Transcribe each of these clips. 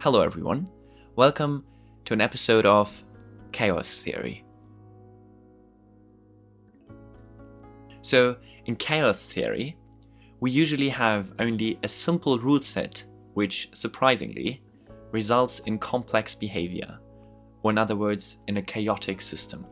Hello everyone, welcome to an episode of Chaos Theory. So, in chaos theory, we usually have only a simple rule set which, surprisingly, results in complex behavior, or in other words, in a chaotic system.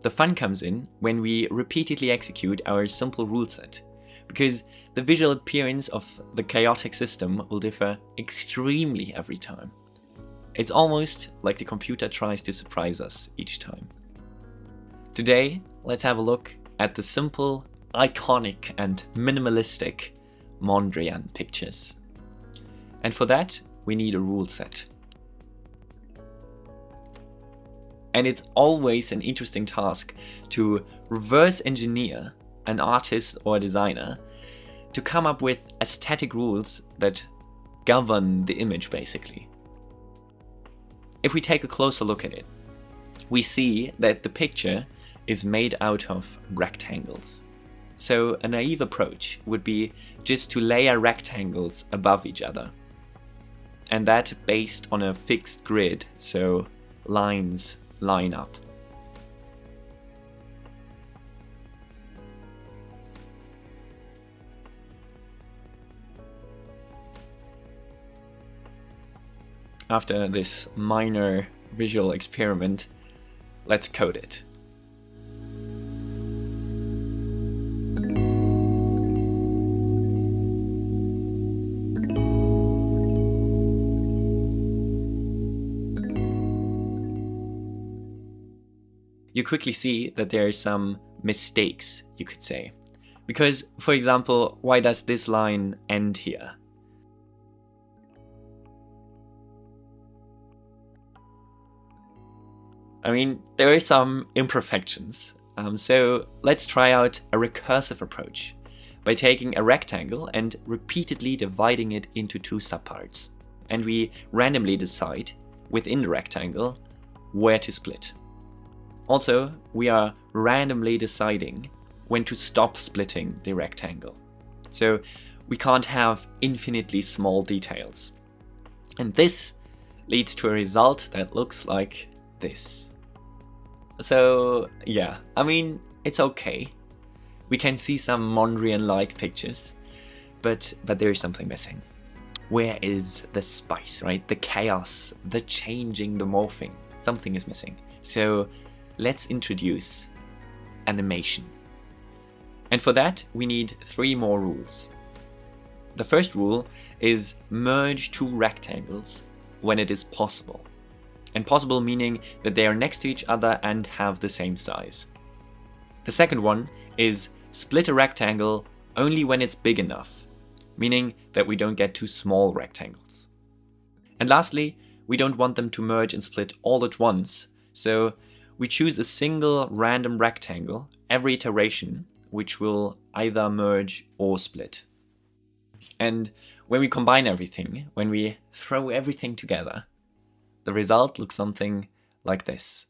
The fun comes in when we repeatedly execute our simple rule set, because the visual appearance of the chaotic system will differ extremely every time. It's almost like the computer tries to surprise us each time. Today, let's have a look at the simple, iconic and minimalistic Mondrian Pictures. And for that, we need a rule set. And it's always an interesting task to reverse engineer an artist or a designer to come up with aesthetic rules that govern the image, basically. If we take a closer look at it, we see that the picture is made out of rectangles. So a naive approach would be just to layer rectangles above each other, and that based on a fixed grid, so lines line up. After this minor visual experiment, let's code it. You quickly see that there are some mistakes, you could say. Because, for example, why does this line end here? I mean, there are some imperfections. So let's try out a recursive approach by taking a rectangle and repeatedly dividing it into two subparts. And we randomly decide within the rectangle where to split. Also, we are randomly deciding when to stop splitting the rectangle. So we can't have infinitely small details. And this leads to a result that looks like this. So yeah, I mean, it's okay. We can see some Mondrian-like pictures, but there is something missing. Where is the spice, right? The chaos, the changing, the morphing. Something is missing. So let's introduce animation. And for that, we need 3 more rules. The first rule is merge 2 rectangles when it is possible. And possible meaning that they are next to each other and have the same size. The second one is split a rectangle only when it's big enough, meaning that we don't get 2 small rectangles. And lastly, we don't want them to merge and split all at once, so we choose a single random rectangle every iteration, which will either merge or split. And when we combine everything, when we throw everything together, the result looks something like this.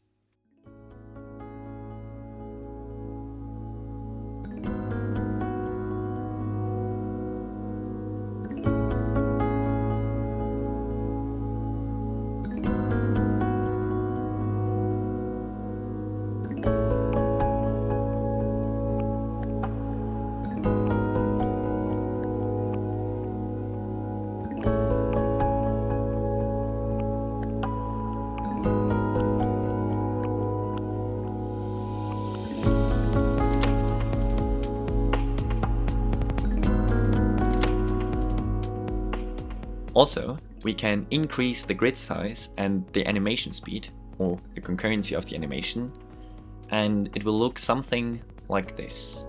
Also, we can increase the grid size and the animation speed, or the concurrency of the animation, and it will look something like this.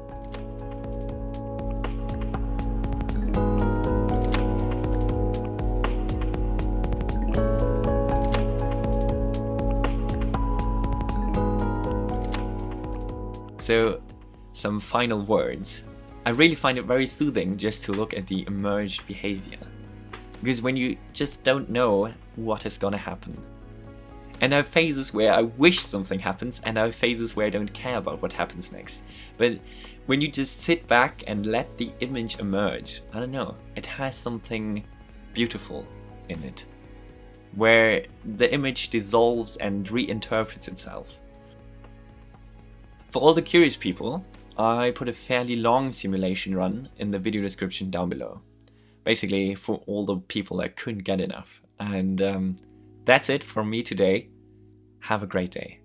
So, some final words. I really find it very soothing just to look at the emerged behavior. Because when you just don't know what is gonna happen. And there are phases where I wish something happens, and there are phases where I don't care about what happens next. But when you just sit back and let the image emerge, I don't know, it has something beautiful in it. where the image dissolves and reinterprets itself. For all the curious people, I put a fairly long simulation run in the video description down below. Basically for all the people that couldn't get enough. And that's it from me today. Have a great day.